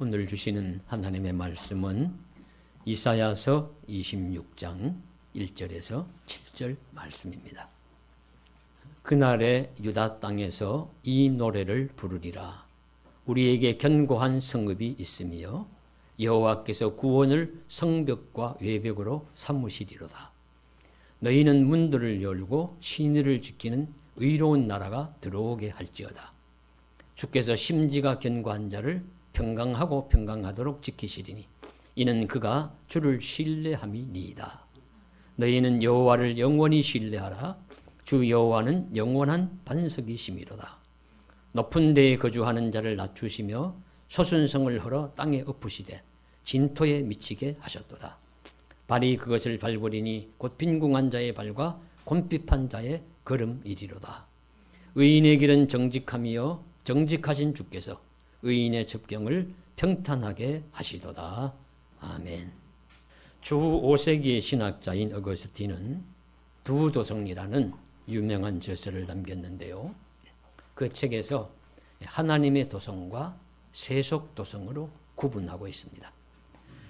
오늘 주시는 하나님의 말씀은 이사야서 26장 1절에서 7절 말씀입니다. 그날에 유다 땅에서 이 노래를 부르리라. 우리에게 견고한 성읍이 있으며 여호와께서 구원을 성벽과 외벽으로 삼으시리로다. 너희는 문들을 열고 신의를 지키는 의로운 나라가 들어오게 할지어다. 주께서 심지가 견고한 자를 평강하고 평강하도록 지키시리니 이는 그가 주를 신뢰함이니이다. 너희는 여호와를 영원히 신뢰하라. 주 여호와는 영원한 반석이시미로다. 높은 데에 거주하는 자를 낮추시며 소순성을 헐어 땅에 엎으시되 진토에 미치게 하셨도다. 발이 그것을 밟으리니 곧 빈궁한 자의 발과 곤핍한 자의 걸음이리로다. 의인의 길은 정직함이요 정직하신 주께서 의인의 접경을 평탄하게 하시도다. 아멘. 주 5세기의 신학자인 어거스틴은 두 도성이라는 유명한 저서를 남겼는데요. 그 책에서 하나님의 도성과 세속 도성으로 구분하고 있습니다.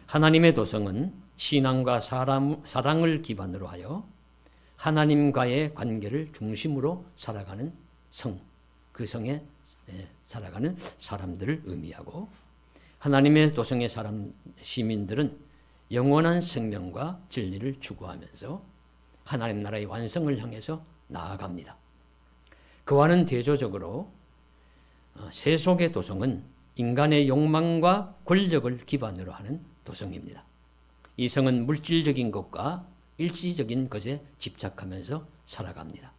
하나님의 도성은 신앙과 사랑을 기반으로 하여 하나님과의 관계를 중심으로 살아가는 성, 그 성에 살아가는 사람들을 의미하고, 하나님의 도성의 시민들은 영원한 생명과 진리를 추구하면서 하나님 나라의 완성을 향해서 나아갑니다. 그와는 대조적으로 세속의 도성은 인간의 욕망과 권력을 기반으로 하는 도성입니다. 이 성은 물질적인 것과 일시적인 것에 집착하면서 살아갑니다.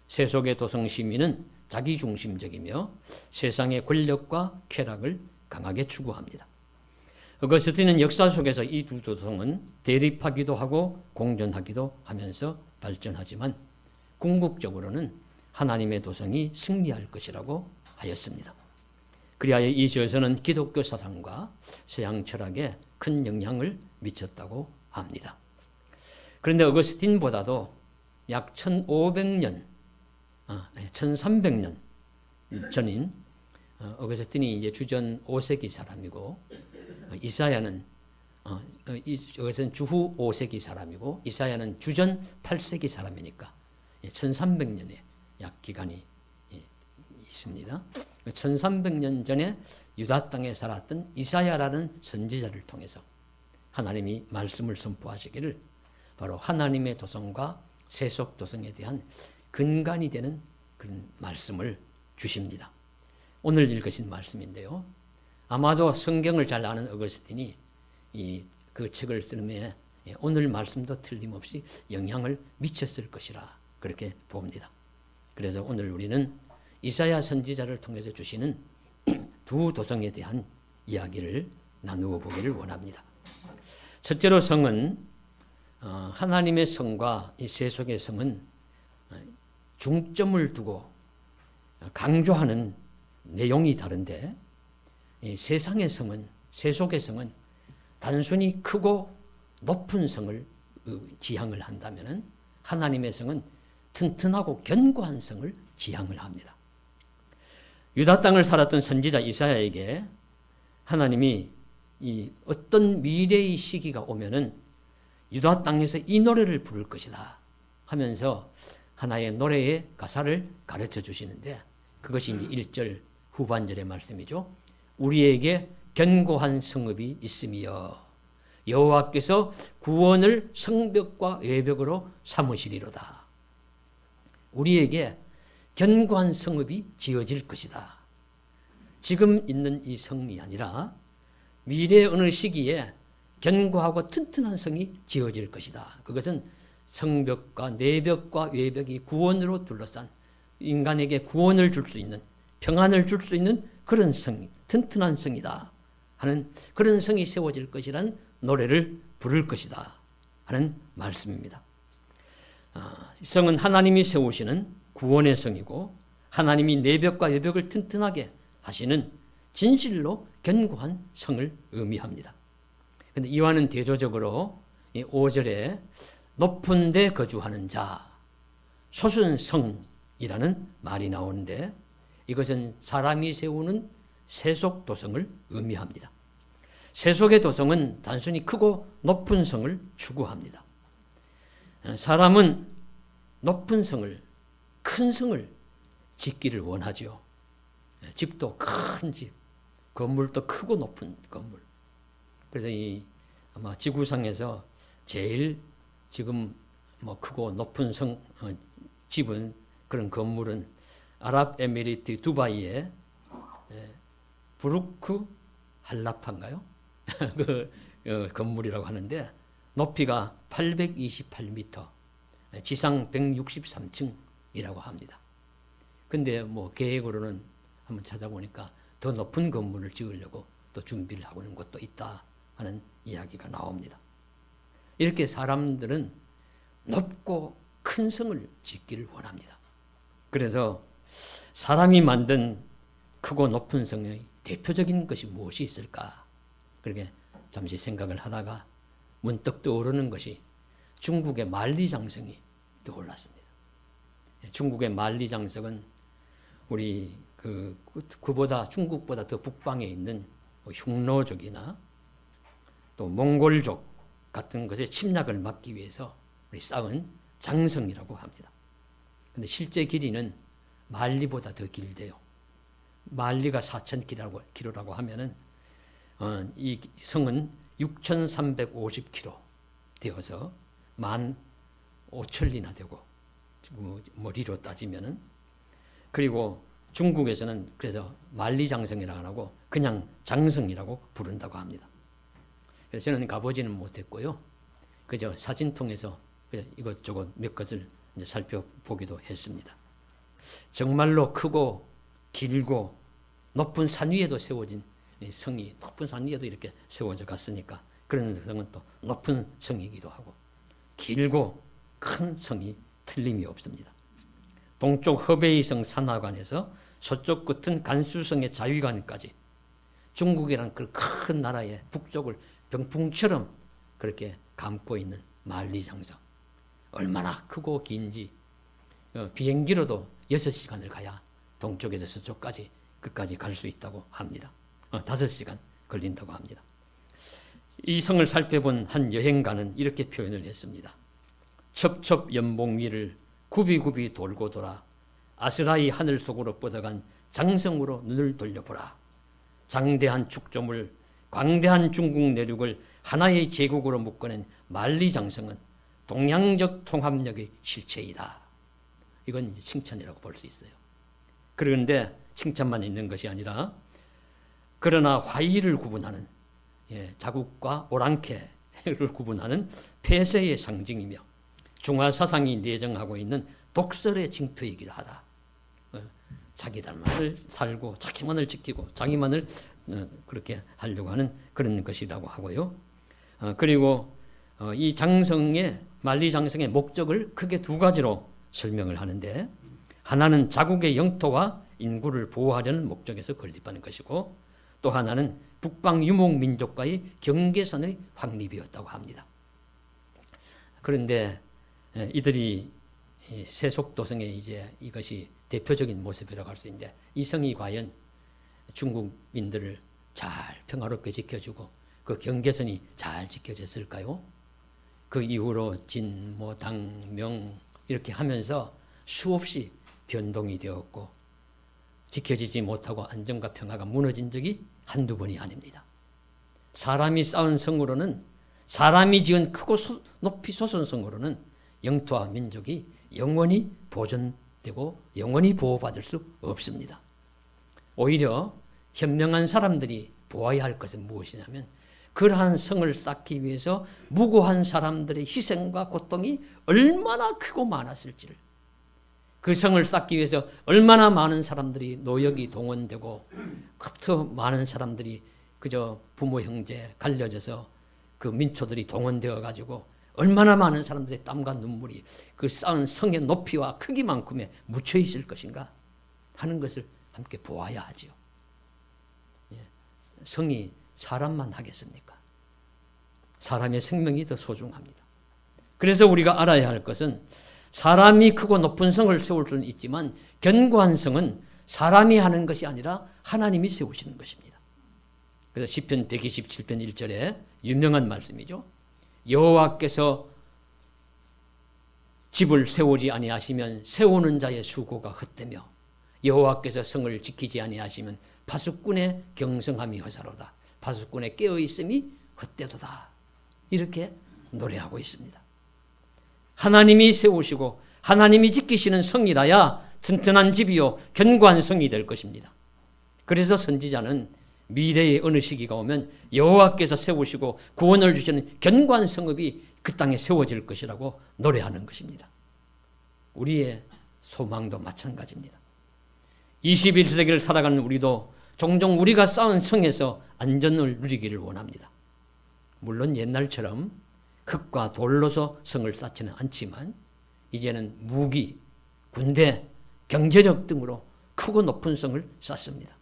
세속의 도성 시민은 자기중심적이며 세상의 권력과 쾌락을 강하게 추구합니다. 어거스틴은 역사 속에서 이 두 도성은 대립하기도 하고 공존하기도 하면서 발전하지만 궁극적으로는 하나님의 도성이 승리할 것이라고 하였습니다. 그리하여 이 저서는 기독교 사상과 서양 철학에 큰 영향을 미쳤다고 합니다. 그런데 어거스틴보다도 약 1300년 전인 어거스틴이 이제 주전 5세기 사람이고, 이사야는 이것은 주후 5세기 사람이고, 이사야는 주전 8세기 사람이니까 1300년의 약 기간이 있습니다. 1300년 전에 유다 땅에 살았던 이사야라는 선지자를 통해서 하나님이 말씀을 선포하시기를 바로 하나님의 도성과 세속 도성에 대한 근간이 되는 그런 말씀을 주십니다. 오늘 읽으신 말씀인데요. 아마도 성경을 잘 아는 어거스틴이 그 책을 쓰는데 오늘 말씀도 틀림없이 영향을 미쳤을 것이라 그렇게 봅니다. 그래서 오늘 우리는 이사야 선지자를 통해서 주시는 두 도성에 대한 이야기를 나누어 보기를 원합니다. 첫째로 성은 하나님의 성과 이 세속의 성은 중점을 두고 강조하는 내용이 다른데, 이 세상의 성은, 세속의 성은 단순히 크고 높은 성을 지향을 한다면 하나님의 성은 튼튼하고 견고한 성을 지향을 합니다. 유다 땅을 살았던 선지자 이사야에게 하나님이 이 어떤 미래의 시기가 오면은 유다 땅에서 이 노래를 부를 것이다 하면서 하나의 노래의 가사를 가르쳐 주시는데, 그것이 이제 1절 후반절의 말씀이죠. 우리에게 견고한 성읍이 있으며 여호와께서 구원을 성벽과 외벽으로 삼으시리로다. 우리에게 견고한 성읍이 지어질 것이다. 지금 있는 이 성이 아니라 미래 어느 시기에 견고하고 튼튼한 성이 지어질 것이다. 그것은 성벽과 내벽과 외벽이 구원으로 둘러싼, 인간에게 구원을 줄 수 있는, 평안을 줄 수 있는 그런 성, 튼튼한 성이다 하는, 그런 성이 세워질 것이라는 노래를 부를 것이다 하는 말씀입니다. 성은 하나님이 세우시는 구원의 성이고, 하나님이 내벽과 외벽을 튼튼하게 하시는 진실로 견고한 성을 의미합니다. 그런데 이와는 대조적으로 5절에 높은 데 거주하는 자, 소순성이라는 말이 나오는데, 이것은 사람이 세우는 세속 도성을 의미합니다. 세속의 도성은 단순히 크고 높은 성을 추구합니다. 사람은 높은 성을, 큰 성을 짓기를 원하죠. 집도 큰 집, 건물도 크고 높은 건물. 그래서 아마 지구상에서 제일 지금 크고 높은 집은, 그런 건물은 아랍에미리트 두바이의 부르크 할라파인가요? 그 건물이라고 하는데 높이가 828m, 지상 163층이라고 합니다. 근데 계획으로는 한번 찾아보니까 더 높은 건물을 지으려고 또 준비를 하고 있는 곳도 있다 하는 이야기가 나옵니다. 이렇게 사람들은 높고 큰 성을 짓기를 원합니다. 그래서 사람이 만든 크고 높은 성의 대표적인 것이 무엇이 있을까? 그렇게 잠시 생각을 하다가 문득 떠오르는 것이 중국의 만리장성이 떠올랐습니다. 중국의 만리장성은 우리 그보다 중국보다 더 북방에 있는 흉노족이나 또 몽골족 같은 것의 침략을 막기 위해서 쌓은 장성이라고 합니다. 근데 실제 길이는 만리보다 더 길대요. 만리가 4,000km라고 하면은 이 성은 6,350km 되어서 15,000리나 되고, 리로 따지면은. 그리고 중국에서는 그래서 만리장성이라고 안 하고 그냥 장성이라고 부른다고 합니다. 그래서 저는 가보지는 못했고요. 그저 사진 통해서 이것저것 몇 것을 이제 살펴보기도 했습니다. 정말로 크고 길고 높은 산 위에도 세워진 성이, 높은 산 위에도 이렇게 세워져 갔으니까 그런 성은 또 높은 성이기도 하고 길고 큰 성이 틀림이 없습니다. 동쪽 허베이성 산하관에서 서쪽 끝은 간수성의 자위관까지 중국이라는 그 큰 나라의 북쪽을 병풍처럼 그렇게 감고 있는 만리장성, 얼마나 크고 긴지 비행기로도 6시간을 가야 동쪽에서 서쪽까지 끝까지 갈 수 있다고 합니다. 5시간 걸린다고 합니다. 이 성을 살펴본 한 여행가는 이렇게 표현을 했습니다. 첩첩 연봉 위를 굽이굽이 돌고 돌아 아스라이 하늘 속으로 뻗어간 장성으로 눈을 돌려보라. 장대한 축조물, 광대한 중국 내륙을 하나의 제국으로 묶어낸 만리장성은 동양적 통합력의 실체이다. 이건 이제 칭찬이라고 볼 수 있어요. 그런데 칭찬만 있는 것이 아니라, 그러나 화의를 구분하는, 자국과 오랑캐를 구분하는 폐쇄의 상징이며 중화사상이 내정하고 있는 독설의 징표이기도 하다. 자기들만을 살고 자기만을 지키고 자기만을 그렇게 하려고 하는 그런 것이라고 하고요. 그리고 이 장성의, 만리장성의 목적을 크게 두 가지로 설명을 하는데, 하나는 자국의 영토와 인구를 보호하려는 목적에서 건립하는 것이고, 또 하나는 북방 유목민족과의 경계선의 확립이었다고 합니다. 그런데 이들이 세속도성의 이제 이것이 대표적인 모습이라고 할 수 있는데, 이 성이 과연 중국인들을 잘 평화롭게 지켜주고 그 경계선이 잘 지켜졌을까요? 그 이후로 진, 당, 명 이렇게 하면서 수없이 변동이 되었고 지켜지지 못하고 안정과 평화가 무너진 적이 한두 번이 아닙니다. 사람이 쌓은 성으로는, 사람이 지은 크고 높이 솟은 성으로는 영토와 민족이 영원히 보존되고 영원히 보호받을 수 없습니다. 오히려 현명한 사람들이 보아야 할 것은 무엇이냐면, 그러한 성을 쌓기 위해서 무고한 사람들의 희생과 고통이 얼마나 크고 많았을지를, 그 성을 쌓기 위해서 얼마나 많은 사람들이 노역이 동원되고 그토 많은 사람들이 그저 부모 형제 갈려져서 그 민초들이 동원되어 가지고 얼마나 많은 사람들의 땀과 눈물이 그 쌓은 성의 높이와 크기만큼에 묻혀 있을 것인가 하는 것을 함께 보아야 하지요. 성이 사람만 하겠습니까? 사람의 생명이 더 소중합니다. 그래서 우리가 알아야 할 것은, 사람이 크고 높은 성을 세울 수는 있지만 견고한 성은 사람이 하는 것이 아니라 하나님이 세우시는 것입니다. 그래서 시편 127편 1절에 유명한 말씀이죠. 여호와께서 집을 세우지 아니하시면 세우는 자의 수고가 헛되며 여호와께서 성을 지키지 아니하시면 파수꾼의 경성함이 허사로다. 파수꾼의 깨어있음이 헛되도다. 이렇게 노래하고 있습니다. 하나님이 세우시고 하나님이 지키시는 성이라야 튼튼한 집이요 견고한 성이 될 것입니다. 그래서 선지자는 미래의 어느 시기가 오면 여호와께서 세우시고 구원을 주시는 견고한 성읍이 그 땅에 세워질 것이라고 노래하는 것입니다. 우리의 소망도 마찬가지입니다. 21세기를 살아가는 우리도 종종 우리가 쌓은 성에서 안전을 누리기를 원합니다. 물론 옛날처럼 흙과 돌로서 성을 쌓지는 않지만 이제는 무기, 군대, 경제력 등으로 크고 높은 성을 쌓습니다.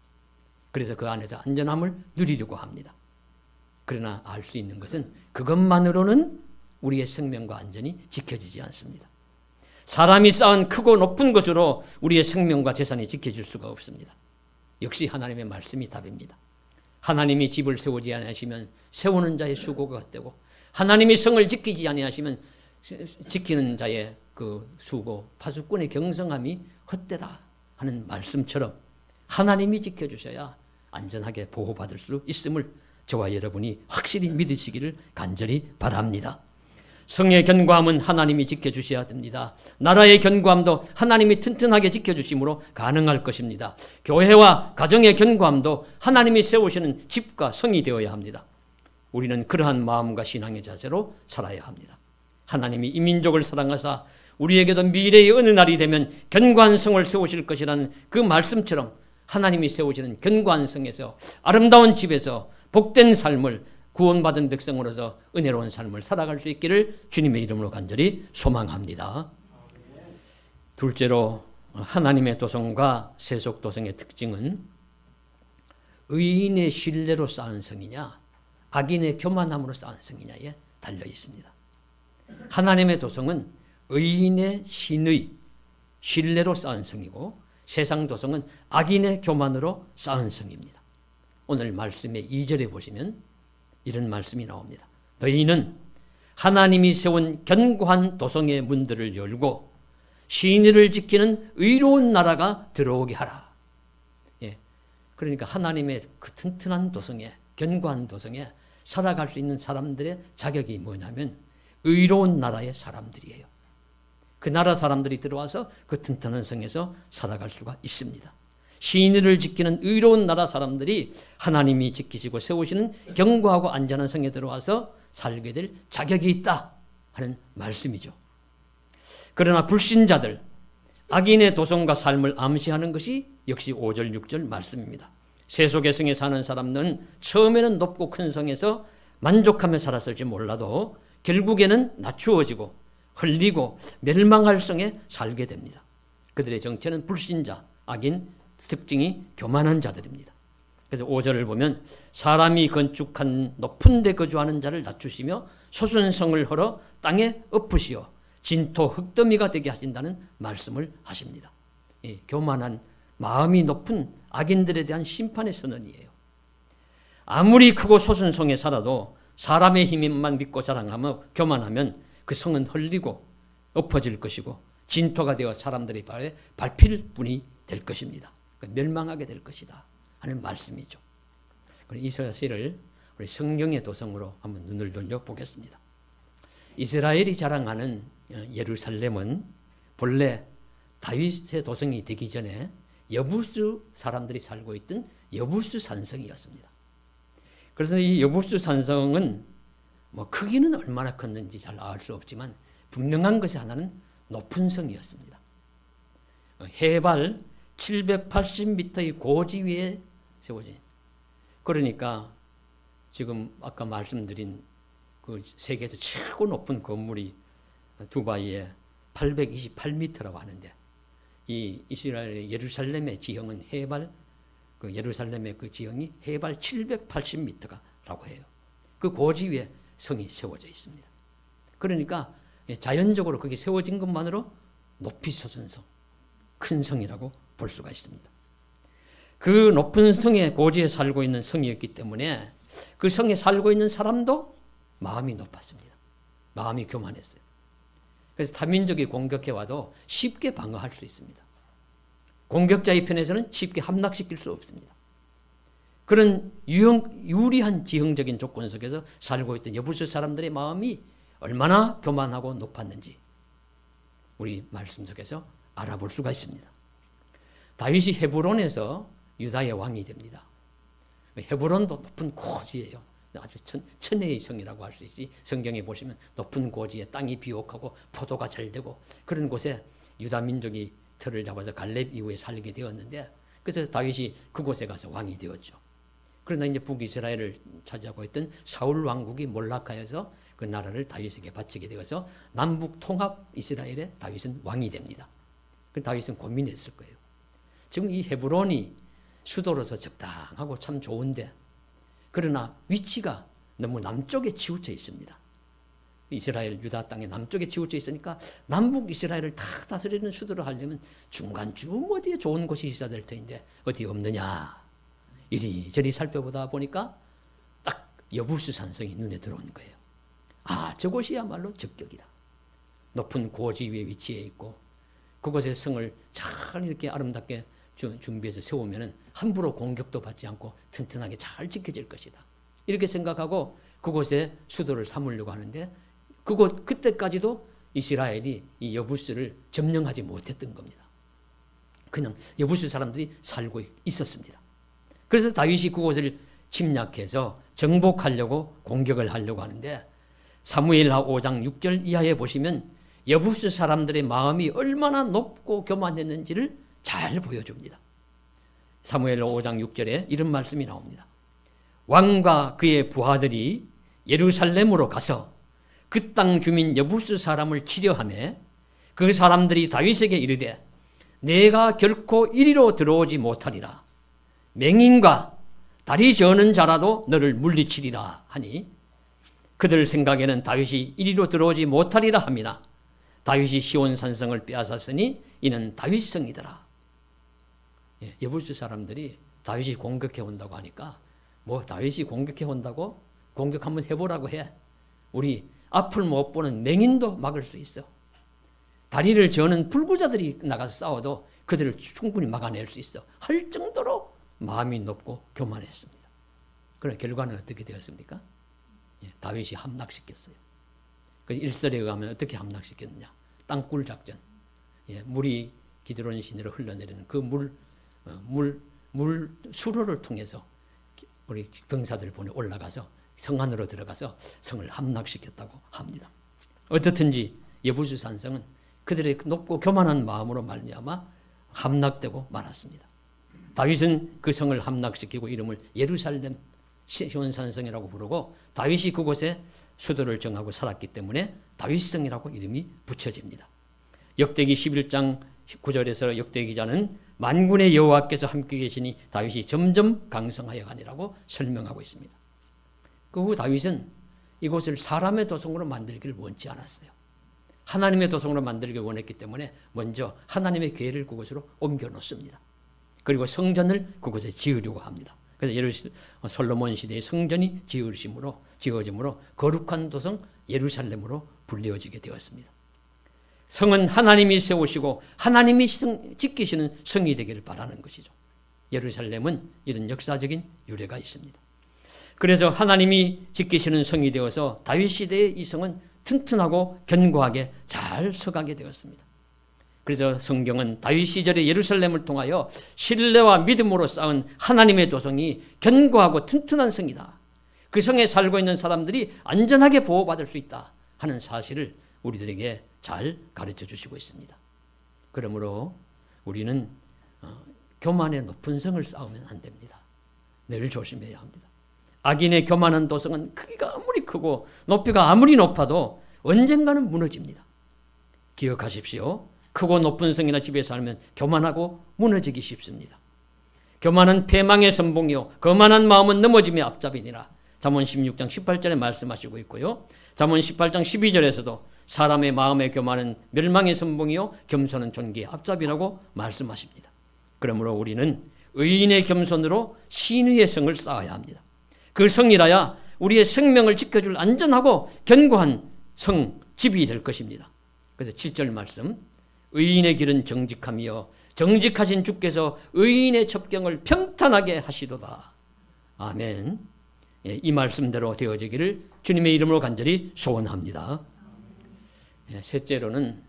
그래서 그 안에서 안전함을 누리려고 합니다. 그러나 알 수 있는 것은 그것만으로는 우리의 생명과 안전이 지켜지지 않습니다. 사람이 쌓은 크고 높은 것으로 우리의 생명과 재산이 지켜질 수가 없습니다. 역시 하나님의 말씀이 답입니다. 하나님이 집을 세우지 아니하시면 세우는 자의 수고가 헛되고 하나님이 성을 지키지 아니하시면 지키는 자의 그 수고, 파수꾼의 경성함이 헛되다 하는 말씀처럼 하나님이 지켜주셔야 안전하게 보호받을 수 있음을 저와 여러분이 확실히 믿으시기를 간절히 바랍니다. 성의 견고함은 하나님이 지켜주셔야 됩니다. 나라의 견고함도 하나님이 튼튼하게 지켜주심으로 가능할 것입니다. 교회와 가정의 견고함도 하나님이 세우시는 집과 성이 되어야 합니다. 우리는 그러한 마음과 신앙의 자세로 살아야 합니다. 하나님이 이 민족을 사랑하사 우리에게도 미래의 어느 날이 되면 견고한 성을 세우실 것이라는 그 말씀처럼 하나님이 세우시는 견고한 성에서 아름다운 집에서 복된 삶을 구원받은 백성으로서 은혜로운 삶을 살아갈 수 있기를 주님의 이름으로 간절히 소망합니다. 둘째로 하나님의 도성과 세속 도성의 특징은 의인의 신뢰로 쌓은 성이냐 악인의 교만함으로 쌓은 성이냐에 달려 있습니다. 하나님의 도성은 의인의 신의, 신뢰로 쌓은 성이고 세상 도성은 악인의 교만으로 쌓은 성입니다. 오늘 말씀의 2절에 보시면 이런 말씀이 나옵니다. 너희는 하나님이 세운 견고한 도성의 문들을 열고 신의를 지키는 의로운 나라가 들어오게 하라. 예, 그러니까 하나님의 그 튼튼한 도성에, 견고한 도성에 살아갈 수 있는 사람들의 자격이 뭐냐면 의로운 나라의 사람들이에요. 그 나라 사람들이 들어와서 그 튼튼한 성에서 살아갈 수가 있습니다. 신의를 지키는 의로운 나라 사람들이 하나님이 지키시고 세우시는 견고하고 안전한 성에 들어와서 살게 될 자격이 있다 하는 말씀이죠. 그러나 불신자들, 악인의 도성과 삶을 암시하는 것이 역시 5절, 6절 말씀입니다. 세속의 성에 사는 사람들은 처음에는 높고 큰 성에서 만족하며 살았을지 몰라도 결국에는 낮추어지고 흘리고 멸망할 성에 살게 됩니다. 그들의 정체는 불신자, 악인, 특징이 교만한 자들입니다. 그래서 5절을 보면 사람이 건축한 높은 데 거주하는 자를 낮추시며 소순성을 헐어 땅에 엎으시어 진토 흙더미가 되게 하신다는 말씀을 하십니다. 예, 교만한 마음이 높은 악인들에 대한 심판의 선언이에요. 아무리 크고 소순성에 살아도 사람의 힘만 믿고 자랑하며 교만하면 그 성은 헐리고 엎어질 것이고 진토가 되어 사람들의 발에 밟힐 뿐이 될 것입니다. 멸망하게 될 것이다 하는 말씀이죠. 이 사실을 우리 성경의 도성으로 한번 눈을 돌려보겠습니다. 이스라엘이 자랑하는 예루살렘은 본래 다윗의 도성이 되기 전에 여부수 사람들이 살고 있던 여부수 산성이었습니다. 그래서 이 여부수 산성은 뭐 크기는 얼마나 컸는지 잘 알 수 없지만 분명한 것이 하나는 높은 성이었습니다. 해발 780m의 고지 위에 세워진, 그러니까 지금 아까 말씀드린 그 세계에서 최고 높은 건물이 두바이에 828m라고 하는데 이 이스라엘의 예루살렘의 지형은 해발 그 예루살렘의 그 지형이 해발 780m라고 해요. 그 고지 위에 성이 세워져 있습니다. 그러니까 자연적으로 거기 세워진 것만으로 높이 솟은 성, 큰 성이라고 볼 수가 있습니다. 그 높은 성의 고지에 살고 있는 성이었기 때문에 그 성에 살고 있는 사람도 마음이 높았습니다. 마음이 교만했어요. 그래서 타민족이 공격해 와도 쉽게 방어할 수 있습니다. 공격자의 편에서는 쉽게 함락시킬 수 없습니다. 그런 유리한 지형적인 조건 속에서 살고 있던 여부수 사람들의 마음이 얼마나 교만하고 높았는지 우리 말씀 속에서 알아볼 수가 있습니다. 다윗이 헤브론에서 유다의 왕이 됩니다. 헤브론도 높은 고지예요. 아주 천혜의 성이라고 할 수 있지. 성경에 보시면 높은 고지에 땅이 비옥하고 포도가 잘 되고 그런 곳에 유다 민족이 터를 잡아서 갈렙 이후에 살게 되었는데 그래서 다윗이 그곳에 가서 왕이 되었죠. 그러나 이제 북이스라엘을 차지하고 있던 사울 왕국이 몰락하여서 그 나라를 다윗에게 바치게 되어서 남북 통합 이스라엘의 다윗은 왕이 됩니다. 그 다윗은 고민했을 거예요. 지금 이 헤브론이 수도로서 적당하고 참 좋은데 그러나 위치가 너무 남쪽에 치우쳐 있습니다. 이스라엘 유다 땅의 남쪽에 치우쳐 있으니까 남북 이스라엘을 다 다스리는 수도를 하려면 중간쯤 어디에 좋은 곳이 있어야 될 터인데 어디 없느냐. 이리저리 살펴보다 보니까 딱 여부수 산성이 눈에 들어오는 거예요. 아, 저곳이야말로 적격이다. 높은 고지 위에 위치해 있고 그곳의 성을 잘 이렇게 아름답게 준비해서 세우면 함부로 공격도 받지 않고 튼튼하게 잘 지켜질 것이다. 이렇게 생각하고 그곳에 수도를 삼으려고 하는데 그때까지도 이스라엘이 이 여부스를 점령하지 못했던 겁니다. 그냥 여부스 사람들이 살고 있었습니다. 그래서 다윗이 그곳을 침략해서 정복하려고 공격을 하려고 하는데 사무엘하 5장 6절 이하에 보시면 여부스 사람들의 마음이 얼마나 높고 교만했는지를 잘 보여줍니다. 사무엘하 5장 6절에 이런 말씀이 나옵니다. 왕과 그의 부하들이 예루살렘으로 가서 그 땅 주민 여부스 사람을 치려하며 그 사람들이 다윗에게 이르되 내가 결코 이리로 들어오지 못하리라. 맹인과 다리 저는 자라도 너를 물리치리라 하니 그들 생각에는 다윗이 이리로 들어오지 못하리라 함이나 다윗이 시온 산성을 빼앗았으니 이는 다윗성이더라. 여부스 사람들이 다윗이 공격해 온다고 하니까 뭐 다윗이 공격해 온다고 공격 한번 해보라고 해. 우리 앞을 못 보는 맹인도 막을 수 있어. 다리를 저는 불구자들이 나가서 싸워도 그들을 충분히 막아낼 수 있어. 할 정도로 마음이 높고 교만했습니다. 그런 결과는 어떻게 되었습니까? 다윗이 함락시켰어요. 그 일설에 의하면 어떻게 함락시켰느냐? 땅굴 작전. 물이 기드론 시내로 흘러내리는 그 물 수로를 통해서 우리 병사들 보내 올라가서 성 안으로 들어가서 성을 함락시켰다고 합니다. 어떻든지 여부수 산성은 그들의 높고 교만한 마음으로 말미암아 함락되고 말았습니다. 다윗은 그 성을 함락시키고 이름을 예루살렘 시온 산성이라고 부르고 다윗이 그곳에 수도를 정하고 살았기 때문에 다윗성이라고 이름이 붙여집니다. 역대기 11장 19절에서 역대 기자는 만군의 여호와께서 함께 계시니 다윗이 점점 강성하여 가니라고 설명하고 있습니다. 그 후 다윗은 이곳을 사람의 도성으로 만들기를 원치 않았어요. 하나님의 도성으로 만들기를 원했기 때문에 먼저 하나님의 궤를 그곳으로 옮겨 놓습니다. 그리고 성전을 그곳에 지으려고 합니다. 그래서 솔로몬 시대의 성전이 지어짐으로 거룩한 도성 예루살렘으로 불리어지게 되었습니다. 성은 하나님이 세우시고 하나님이 지키시는 성이 되기를 바라는 것이죠. 예루살렘은 이런 역사적인 유래가 있습니다. 그래서 하나님이 지키시는 성이 되어서 다윗 시대의 이 성은 튼튼하고 견고하게 잘 서가게 되었습니다. 그래서 성경은 다윗 시절의 예루살렘을 통하여 신뢰와 믿음으로 쌓은 하나님의 도성이 견고하고 튼튼한 성이다. 그 성에 살고 있는 사람들이 안전하게 보호받을 수 있다 하는 사실을 우리들에게 잘 가르쳐 주시고 있습니다. 그러므로 우리는 교만의 높은 성을 쌓으면 안 됩니다. 늘 조심해야 합니다. 악인의 교만한 도성은 크기가 아무리 크고 높이가 아무리 높아도 언젠가는 무너집니다. 기억하십시오. 크고 높은 성이나 집에 살면 교만하고 무너지기 쉽습니다. 교만은 패망의 선봉이요 거만한 마음은 넘어짐의 앞잡이니라. 잠언 16장 18절에 말씀하시고 있고요. 잠언 18장 12절에서도 사람의 마음의 교만은 멸망의 선봉이요 겸손은 존귀의 앞잡이라고 말씀하십니다. 그러므로 우리는 의인의 겸손으로 신의의 성을 쌓아야 합니다. 그 성이라야 우리의 생명을 지켜줄 안전하고 견고한 성, 집이 될 것입니다. 그래서 7절 말씀, 의인의 길은 정직함이요 정직하신 주께서 의인의 첩경을 평탄하게 하시도다. 아멘. 이 말씀대로 되어지기를 주님의 이름으로 간절히 소원합니다. 셋째로는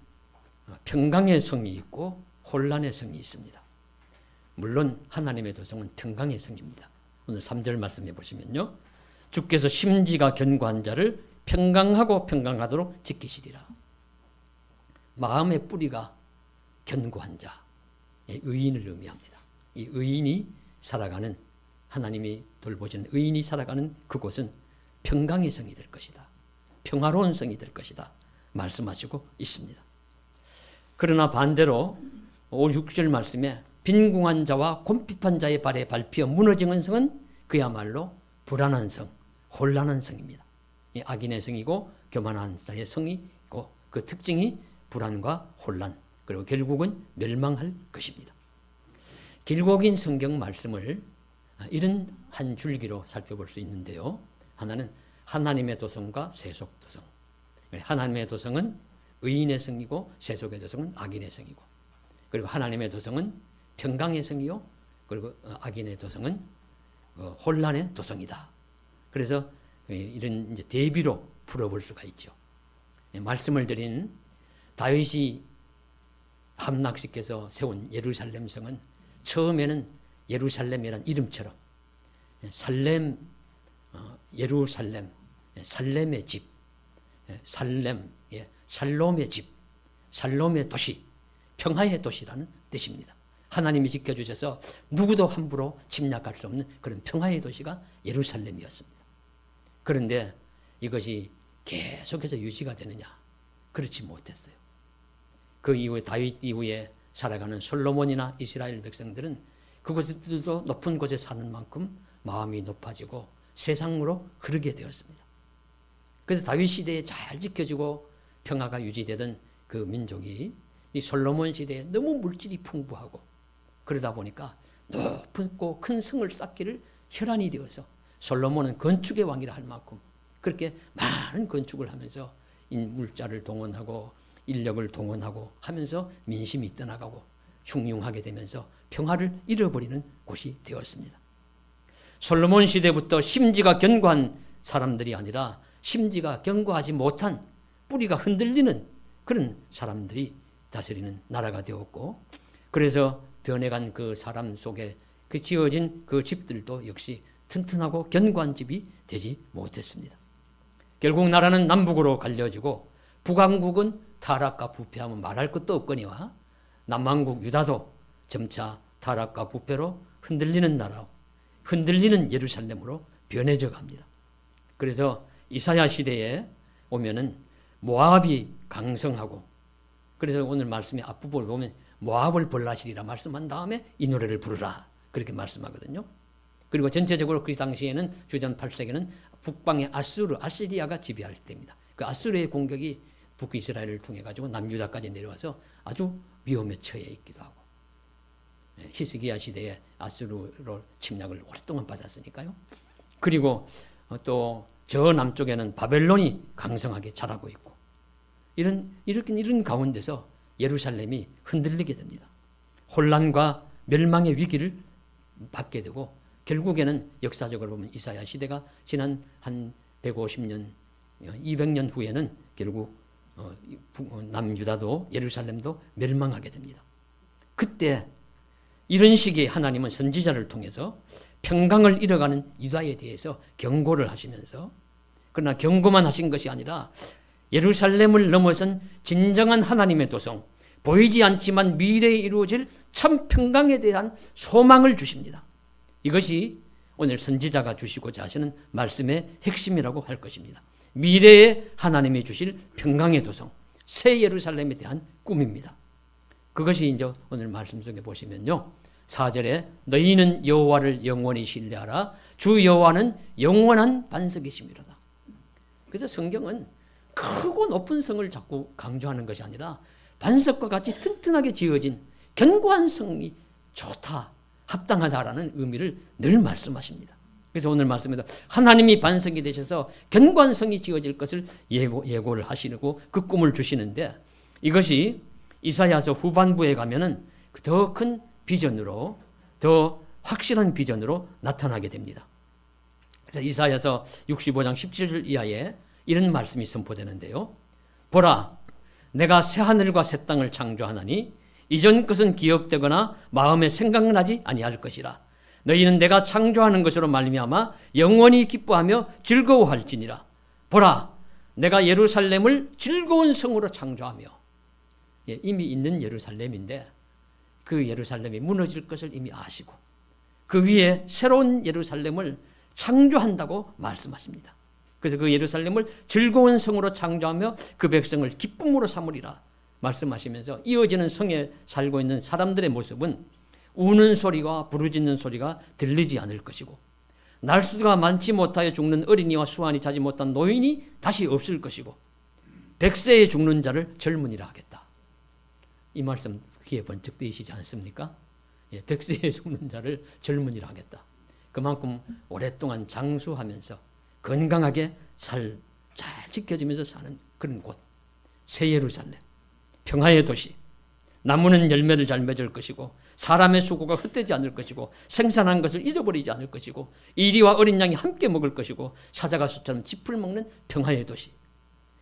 평강의 성이 있고 혼란의 성이 있습니다. 물론 하나님의 도성은 평강의 성입니다. 오늘 3절 말씀해 보시면요. 주께서 심지가 견고한 자를 평강하고 평강하도록 지키시리라. 마음의 뿌리가 견고한 자, 의인을 의미합니다. 이 의인이 살아가는, 하나님이 돌보시는 의인이 살아가는 그곳은 평강의 성이 될 것이다. 평화로운 성이 될 것이다. 말씀하시고 있습니다. 그러나 반대로 5, 6절 말씀에 빈궁한 자와 곰핍한 자의 발에 밟혀 무너지는 성은 그야말로 불안한 성, 혼란한 성입니다. 이 악인의 성이고 교만한 자의 성이 있고 그 특징이 불안과 혼란, 그리고 결국은 멸망할 것입니다. 길고 긴 성경 말씀을 이런 한 줄기로 살펴볼 수 있는데요. 하나는 하나님의 도성과 세속 도성. 하나님의 도성은 의인의 성이고 세속의 도성은 악인의 성이고, 그리고 하나님의 도성은 평강의 성이요, 그리고 악인의 도성은 혼란의 도성이다. 그래서 이런 이제 대비로 풀어볼 수가 있죠. 말씀을 드린 다윗이 함락시켜서 세운 예루살렘 성은 처음에는 예루살렘이란 이름처럼 살렘, 예루살렘, 살렘의 집, 살렘, 샬롬의 집, 샬롬의 도시, 평화의 도시라는 뜻입니다. 하나님이 지켜주셔서 누구도 함부로 침략할 수 없는 그런 평화의 도시가 예루살렘이었습니다. 그런데 이것이 계속해서 유지가 되느냐? 그렇지 못했어요. 그 이후에 다윗 이후에 살아가는 솔로몬이나 이스라엘 백성들은 그곳들도 높은 곳에 사는 만큼 마음이 높아지고 세상으로 흐르게 되었습니다. 그래서 다윗 시대에 잘 지켜지고 평화가 유지되던 그 민족이 이 솔로몬 시대에 너무 물질이 풍부하고 그러다 보니까 높고 큰 성을 쌓기를 혈안이 되어서 솔로몬은 건축의 왕이라 할 만큼 그렇게 많은 건축을 하면서 인물자를 동원하고 인력을 동원하고 하면서 민심이 떠나가고 흉흉하게 되면서 평화를 잃어버리는 곳이 되었습니다. 솔로몬 시대부터 심지가 견고한 사람들이 아니라 심지가 견고하지 못한 뿌리가 흔들리는 그런 사람들이 다스리는 나라가 되었고, 그래서 변해간 그 사람 속에 그 지어진 그 집들도 역시 튼튼하고 견고한 집이 되지 못했습니다. 결국 나라는 남북으로 갈려지고 북왕국은 타락과 부패하면 말할 것도 없거니와 남왕국 유다도 점차 타락과 부패로 흔들리는 나라, 흔들리는 예루살렘으로 변해져 갑니다. 그래서 이사야 시대에 오면은 모압이 강성하고, 그래서 오늘 말씀의 앞부분을 보면 모압을 벌나시리라 말씀한 다음에 이 노래를 부르라 그렇게 말씀하거든요. 그리고 전체적으로 그 당시에는 주전 8세기는 북방의 아시리아가 지배할 때입니다. 그 아수르의 공격이 북이스라엘을 통해 가지고 남유다까지 내려와서 아주 위험에 처해 있기도 하고, 히스기야 시대에 아수르로 침략을 오랫동안 받았으니까요. 그리고 또 저 남쪽에는 바벨론이 강성하게 자라고 있고, 이런 가운데서 예루살렘이 흔들리게 됩니다. 혼란과 멸망의 위기를 받게 되고 결국에는 역사적으로 보면 이사야 시대가 지난 한 150년, 200년 후에는 결국 남유다도 예루살렘도 멸망하게 됩니다. 그때 이런 시기에 하나님은 선지자를 통해서 평강을 잃어가는 유다에 대해서 경고를 하시면서, 그러나 경고만 하신 것이 아니라 예루살렘을 넘어선 진정한 하나님의 도성, 보이지 않지만 미래에 이루어질 참 평강에 대한 소망을 주십니다. 이것이 오늘 선지자가 주시고자 하시는 말씀의 핵심이라고 할 것입니다. 미래에 하나님이 주실 평강의 도성, 새 예루살렘에 대한 꿈입니다. 그것이 이제 오늘 말씀 속에 보시면요. 4절에 너희는 여호와를 영원히 신뢰하라. 주 여호와는 영원한 반석이심이로다. 그래서 성경은 크고 높은 성을 자꾸 강조하는 것이 아니라 반석과 같이 튼튼하게 지어진 견고한 성이 좋다. 합당하다라는 의미를 늘 말씀하십니다. 그래서 오늘 말씀에도 하나님이 반석이 되셔서 견고한 성이 지어질 것을 예고를 하시고 그 꿈을 주시는데, 이것이 이사야서 후반부에 가면은 더 큰 비전으로, 더 확실한 비전으로 나타나게 됩니다. 그래서 이사야서 65장 17절 이하에 이런 말씀이 선포되는데요. 보라, 내가 새하늘과 새 땅을 창조하나니 이전 것은 기억되거나 마음에 생각나지 아니할 것이라. 너희는 내가 창조하는 것으로 말미암아 영원히 기뻐하며 즐거워할지니라. 보라, 내가 예루살렘을 즐거운 성으로 창조하며, 이미 있는 예루살렘인데 그 예루살렘이 무너질 것을 이미 아시고 그 위에 새로운 예루살렘을 창조한다고 말씀하십니다. 그래서 그 예루살렘을 즐거운 성으로 창조하며 그 백성을 기쁨으로 삼으리라 말씀하시면서, 이어지는 성에 살고 있는 사람들의 모습은 우는 소리와 부르짖는 소리가 들리지 않을 것이고, 날수가 많지 못하여 죽는 어린이와 수완이 자지 못한 노인이 다시 없을 것이고, 100세에 죽는 자를 젊은이라 하겠다. 이 말씀 귀에 번쩍 뜨이시지 않습니까? 100세에 죽는 자를 젊은이라 하겠다. 그만큼 오랫동안 장수하면서 건강하게 잘 지켜지면서 사는 그런 곳, 새 예루살렘, 평화의 도시, 나무는 열매를 잘 맺을 것이고 사람의 수고가 헛되지 않을 것이고 생산한 것을 잊어버리지 않을 것이고 이리와 어린 양이 함께 먹을 것이고 사자가 수처럼 짚을 먹는 평화의 도시,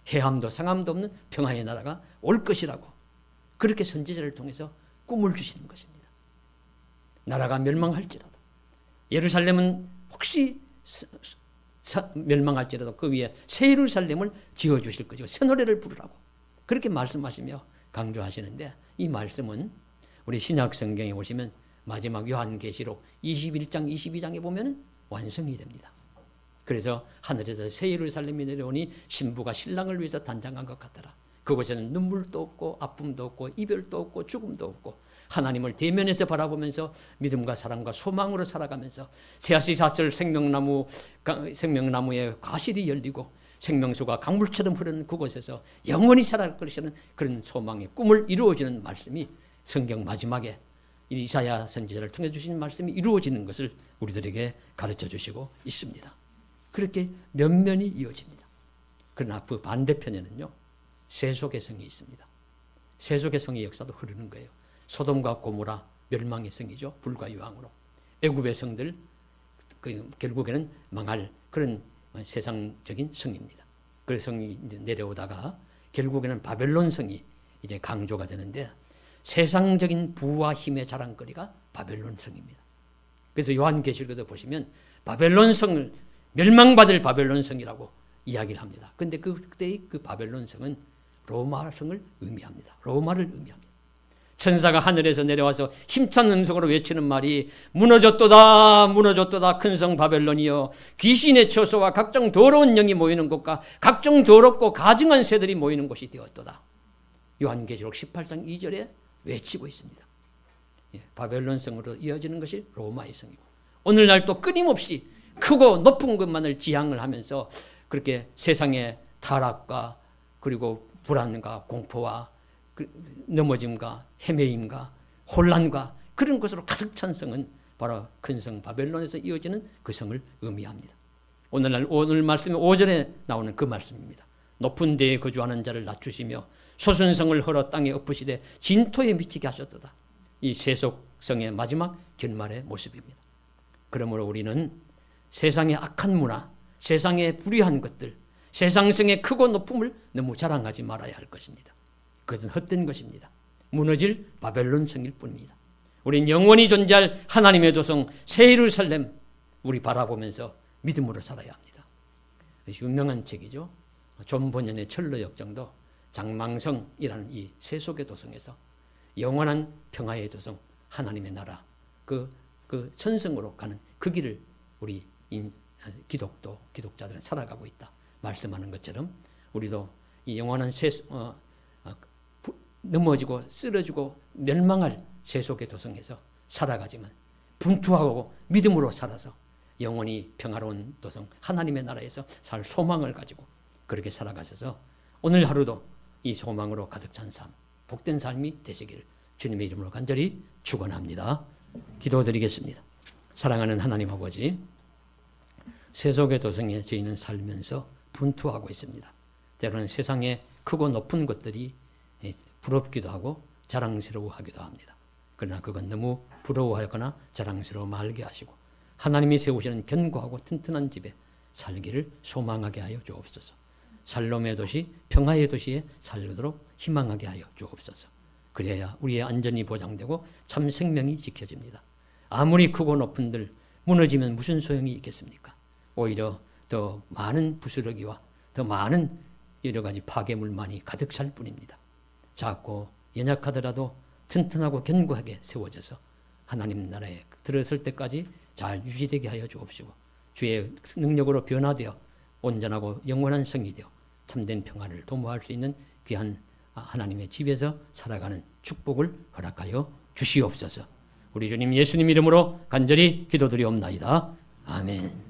해함도 상함도 없는 평화의 나라가 올 것이라고 그렇게 선지자를 통해서 꿈을 주시는 것입니다. 나라가 멸망할지라도, 예루살렘은 혹시 멸망할지라도 그 위에 새 예루살렘을 지어주실 것이고 새 노래를 부르라고 그렇게 말씀하시며 강조하시는데, 이 말씀은 우리 신약 성경에 보시면 마지막 요한계시록 21장 22장에 보면 완성이 됩니다. 그래서 하늘에서 새 예루살렘이 내려오니 신부가 신랑을 위해서 단장한 것 같더라. 그곳에는 눈물도 없고 아픔도 없고 이별도 없고 죽음도 없고 하나님을 대면에서 바라보면서 믿음과 사랑과 소망으로 살아가면서 새하시 사철 생명나무에 과실이 열리고 생명수가 강물처럼 흐르는 그곳에서 영원히 살아갈 것이라는 그런 소망의 꿈을 이루어지는 말씀이 성경 마지막에 이사야 선지자를 통해 주신 말씀이 이루어지는 것을 우리들에게 가르쳐 주시고 있습니다. 그렇게 면면이 이어집니다. 그러나 그 반대편에는요, 세속의 성이 있습니다. 세속의 성의 역사도 흐르는 거예요. 소돔과 고모라 멸망의 성이죠. 불과 유황으로. 애굽의 성들 결국에는 망할 그런 세상적인 성입니다. 그 성이 내려오다가 결국에는 바벨론 성이 이제 강조가 되는데, 세상적인 부와 힘의 자랑거리가 바벨론 성입니다. 그래서 요한계시록에도 보시면 바벨론 성을 멸망받을 바벨론 성이라고 이야기를 합니다. 그런데 그때의 그 바벨론 성은 로마 성을 의미합니다. 로마를 의미합니다. 천사가 하늘에서 내려와서 힘찬 음성으로 외치는 말이 무너졌도다 무너졌도다 큰 성 바벨론이여, 귀신의 처소와 각종 더러운 영이 모이는 곳과 각종 더럽고 가증한 새들이 모이는 곳이 되었도다. 요한계시록 18장 2절에 외치고 있습니다. 바벨론 성으로 이어지는 것이 로마의 성이고, 오늘날 또 끊임없이 크고 높은 것만을 지향을 하면서 그렇게 세상의 타락과 그리고 불안과 공포와 넘어짐과 헤매임과 혼란과 그런 것으로 가득 찬 성은 바로 큰 성 바벨론에서 이어지는 그 성을 의미합니다. 오늘 말씀이 5절에 나오는 그 말씀입니다. 높은 데에 거주하는 자를 낮추시며 소순성을 헐어 땅에 엎으시되 진토에 미치게 하셨도다. 이 세속성의 마지막 결말의 모습입니다. 그러므로 우리는 세상의 악한 문화, 세상의 불의한 것들, 세상성의 크고 높음을 너무 자랑하지 말아야 할 것입니다. 그것은 헛된 것입니다. 무너질 바벨론 성일 뿐입니다. 우리는 영원히 존재할 하나님의 도성 새 예루살렘 우리 바라보면서 믿음으로 살아야 합니다. 유명한 책이죠. 존 번연의 철로역정도 장망성이라는 이 세속의 도성에서 영원한 평화의 도성 하나님의 나라 그 천성으로 가는 그 길을 우리 기독자들은 살아가고 있다 말씀하는 것처럼, 우리도 이 영원한 넘어지고 쓰러지고 멸망할 세속의 도성에서 살아가지만 분투하고 믿음으로 살아서 영원히 평화로운 도성 하나님의 나라에서 살 소망을 가지고 그렇게 살아가셔서 오늘 하루도 이 소망으로 가득 찬 삶, 복된 삶이 되시기를 주님의 이름으로 간절히 축원합니다. 기도드리겠습니다. 사랑하는 하나님 아버지, 세속의 도성에 저희는 살면서 분투하고 있습니다. 때로는 세상에 크고 높은 것들이 부럽기도 하고 자랑스러워하기도 합니다. 그러나 그건 너무 부러워하거나 자랑스러워 말게 하시고 하나님이 세우시는 견고하고 튼튼한 집에 살기를 소망하게 하여 주옵소서. 살롬의 도시, 평화의 도시에 살도록 희망하게 하여 주옵소서. 그래야 우리의 안전이 보장되고 참 생명이 지켜집니다. 아무리 크고 높은들 무너지면 무슨 소용이 있겠습니까? 오히려 더 많은 부스러기와 더 많은 여러 가지 파괴물만이 가득 찰 뿐입니다. 작고 연약하더라도 튼튼하고 견고하게 세워져서 하나님 나라에 들어설 때까지 잘 유지되게 하여 주옵시고 주의 능력으로 변화되어 온전하고 영원한 성이 되어 참된 평화를 도모할 수 있는 귀한 하나님의 집에서 살아가는 축복을 허락하여 주시옵소서. 우리 주님 예수님 이름으로 간절히 기도드리옵나이다. 아멘.